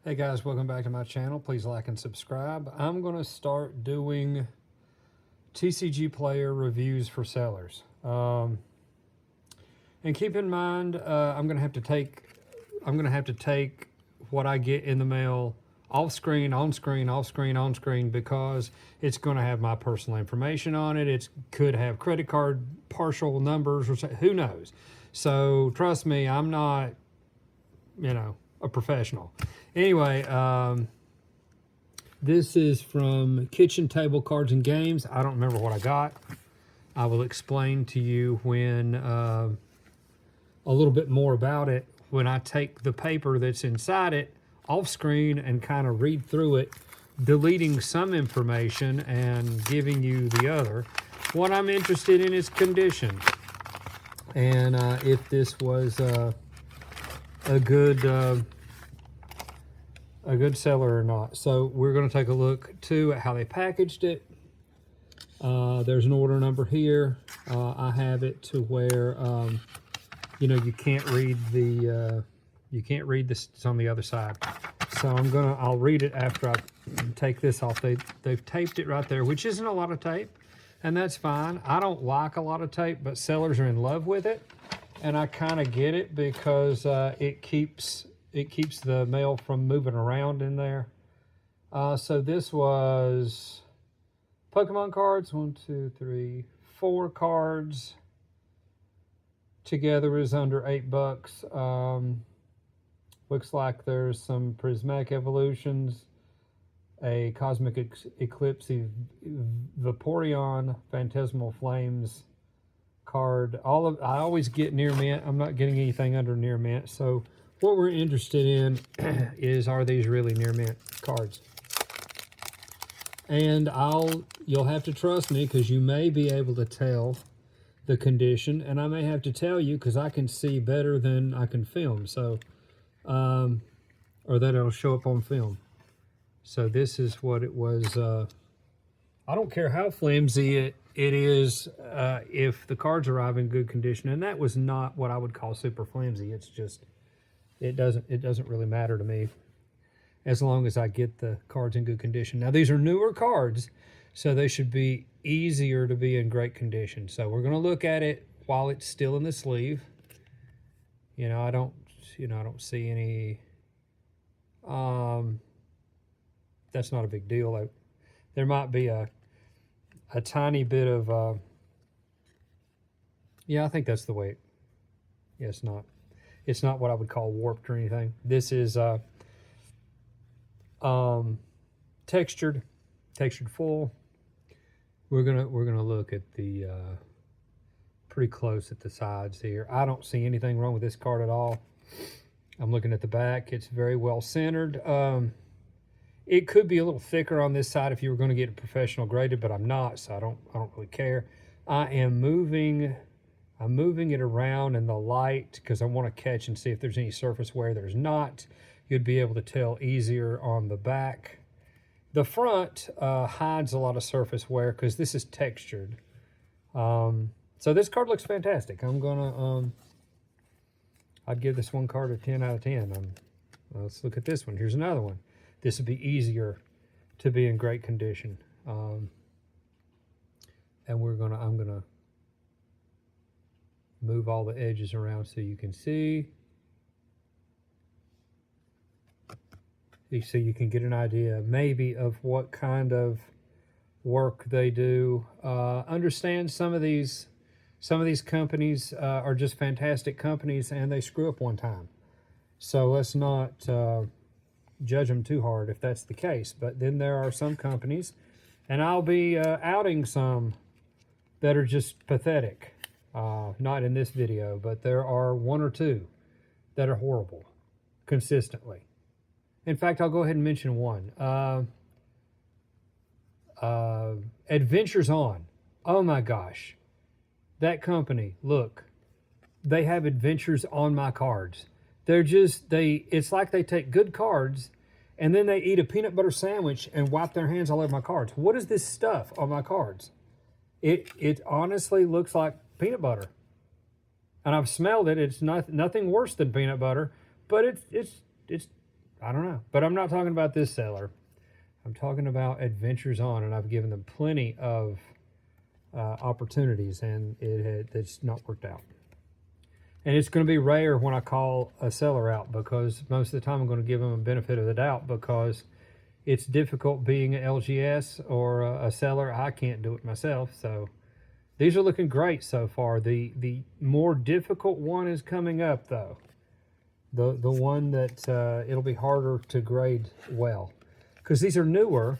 Hey guys, welcome back to my channel. Please like and subscribe. I'm going to start doing TCG player reviews for sellers. And keep in mind, I'm going to have to take what I get in the mail off screen, on screen, off screen, on screen, because it's going to have my personal information on it. It could have credit card partial numbers or who knows. So trust me, I'm not, a professional. Anyway, this is from Kitchen Table Cards and Games. I don't remember what I got. I will explain to you when a little bit more about it when I take the paper that's inside it off screen and kind of read through it, deleting some information and giving you the other. What I'm interested in is condition, and if this was a good seller or not. So we're going to take a look too at how they packaged it. There's an order number here. I have it to where you can't read the this. It's on the other side. So I'll read it after I take this off. They've taped it right there, which isn't a lot of tape, and that's fine. I don't like a lot of tape, but sellers are in love with it, and I kind of get it because it keeps the mail from moving around in there. So this was Pokemon cards, 1, 2, 3, 4 cards. Together is under $8. Looks like there's some Prismatic Evolutions, a Cosmic Eclipse, Vaporeon, Phantasmal Flames card. I always get near mint. I'm not getting anything under near mint. So what we're interested in is, are these really near mint cards? And you'll have to trust me, because you may be able to tell the condition, and I may have to tell you because I can see better than I can film. So, or that it'll show up on film. So this is what it was. I don't care how flimsy it is, if the cards arrive in good condition, and that was not what I would call super flimsy. It's just, it doesn't really matter to me as long as I get the cards in good condition. Now these are newer cards, so they should be easier to be in great condition. So we're going to look at it while it's still in the sleeve. I don't see any. That's not a big deal. There might be a tiny bit of. Yeah, I think that's the way. Yeah, it's not. It's not what I would call warped or anything. This is textured full. We're gonna look at the pretty close at the sides here. I don't see anything wrong with this card at all. I'm looking at the back. It's very well centered. It could be a little thicker on this side if you were going to get it professional graded, but I'm not, so I don't really care. I'm moving it around in the light because I want to catch and see if there's any surface wear. There's not. You'd be able to tell easier on the back. The front hides a lot of surface wear because this is textured. So this card looks fantastic. I'm gonna I'd give this one card a 10 out of 10. Let's look at this one. Here's another one. This would be easier to be in great condition. And I'm gonna move all the edges around so you can see. So you can get an idea maybe of what kind of work they do. Understand some of these companies are just fantastic companies, and they screw up one time. So let's not judge them too hard if that's the case. But then there are some companies, and I'll be outing some that are just pathetic. Not in this video, but there are 1 or 2 that are horrible consistently. In fact, I'll go ahead and mention one. Adventures On. Oh my gosh. That company, look, they have adventures on my cards. It's like they take good cards and then they eat a peanut butter sandwich and wipe their hands all over my cards. What is this stuff on my cards? It honestly looks like peanut butter. And I've smelled it. It's nothing worse than peanut butter, but it's I don't know. But I'm not talking about this seller. I'm talking about Adventures On, and I've given them plenty of opportunities, and it's not worked out. And it's going to be rare when I call a seller out, because most of the time I'm going to give them a benefit of the doubt, because it's difficult being an LGS or a seller. I can't do it myself. So these are looking great so far. The more difficult one is coming up, though. The one that it'll be harder to grade well, because these are newer.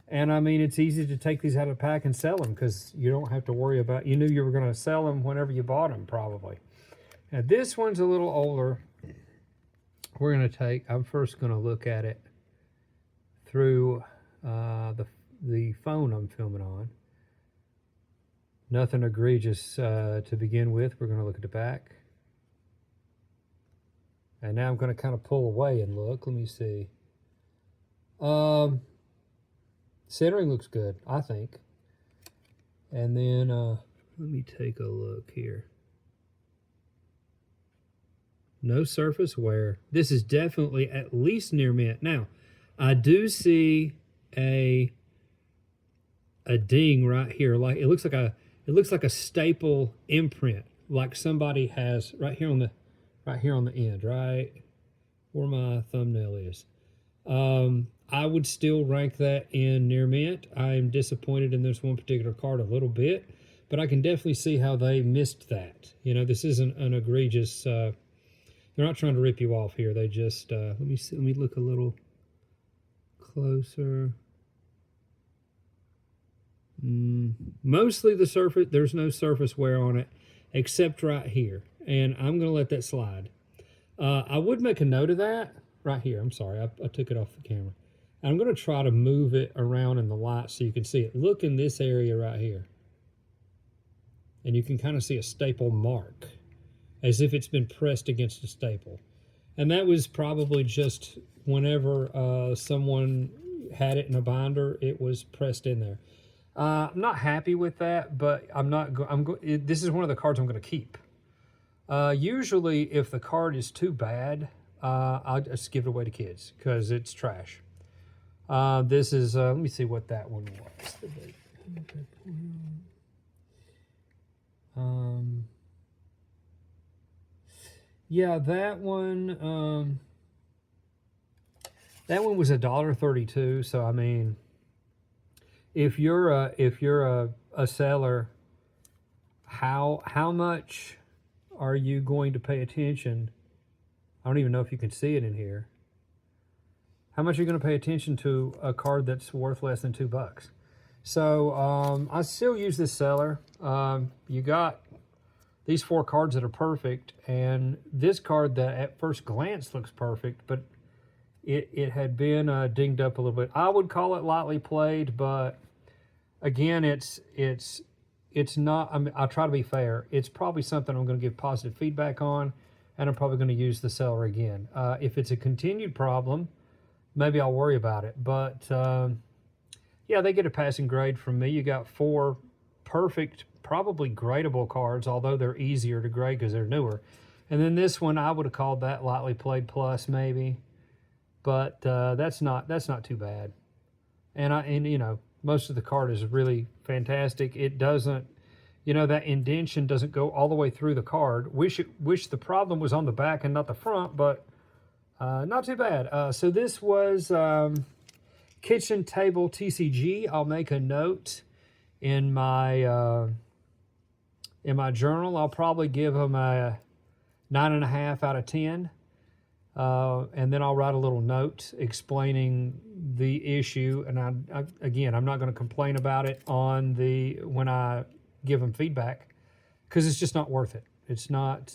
And I mean, it's easy to take these out of the pack and sell them, because you don't have to worry about, you knew you were going to sell them whenever you bought them, probably. Now this one's a little older. We're going to take, I'm first going to look at it through the phone I'm filming on. Nothing egregious to begin with. We're going to look at the back. And now I'm going to kind of pull away and look. Let me see. Centering looks good, I think. And then let me take a look here. No surface wear. This is definitely at least near mint. Now, I do see a ding right here. Like it looks like a staple imprint, like somebody has right here on the end, right where my thumbnail is. I would still rank that in near mint. I am disappointed in this one particular card a little bit, but I can definitely see how they missed that. You know, this isn't an egregious. They're not trying to rip you off here. They just let me see. Let me look a little closer. Mostly the surface. There's no surface wear on it, except right here, and I'm going to let that slide. I would make a note of that right here. I'm sorry, I took it off the camera. I'm going to try to move it around in the light so you can see it. Look in this area right here, and you can kind of see a staple mark, as if it's been pressed against a staple. And that was probably just whenever someone had it in a binder, it was pressed in there. I'm not happy with that, but this is one of the cards I'm going to keep. Usually, if the card is too bad, I'll just give it away to kids, because it's trash. This is, let me see what that one was. Yeah, that one was $1.32. So I mean, if you're a seller, how much are you going to pay attention? I don't even know if you can see it in here. How much are you going to pay attention to a card that's worth less than $2? So I still use this seller. You got these 4 cards that are perfect, and this card that at first glance looks perfect, but it had been dinged up a little bit. I would call it lightly played, but again, it's not. I mean, I'll try to be fair. It's probably something I'm going to give positive feedback on, and I'm probably going to use the seller again. If it's a continued problem, maybe I'll worry about it. But yeah, they get a passing grade from me. You got 4 perfect, probably gradable cards, although they're easier to grade because they're newer. And then this one, I would have called that lightly played plus maybe, but that's not too bad. And you know, most of the card is really fantastic. It doesn't, you know, that indentation doesn't go all the way through the card. Wish the problem was on the back and not the front, but not too bad. So this was Kitchen Table TCG. I'll make a note in my journal. I'll probably give them a 9.5 out of 10. And then I'll write a little note explaining the issue. And again, I'm not going to complain about it when I give them feedback, because it's just not worth it. It's not,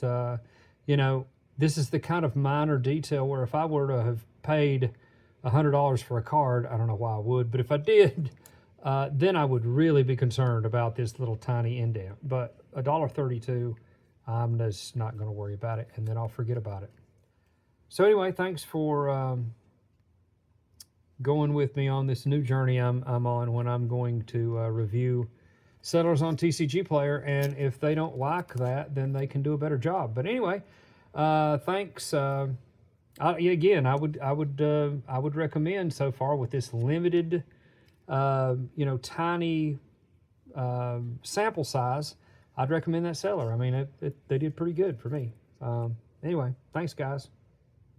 you know, this is the kind of minor detail where if I were to have paid $100 for a card, I don't know why I would, but if I did, then I would really be concerned about this little tiny indent. But $1.32, I'm just not going to worry about it, and then I'll forget about it. So anyway, thanks for going with me on this new journey I'm on when I'm going to review Settlers on TCG Player, and if they don't like that, then they can do a better job. But anyway, thanks. Again, I would recommend so far with this limited, tiny sample size. I'd recommend that seller. I mean, they did pretty good for me. Anyway, thanks, guys.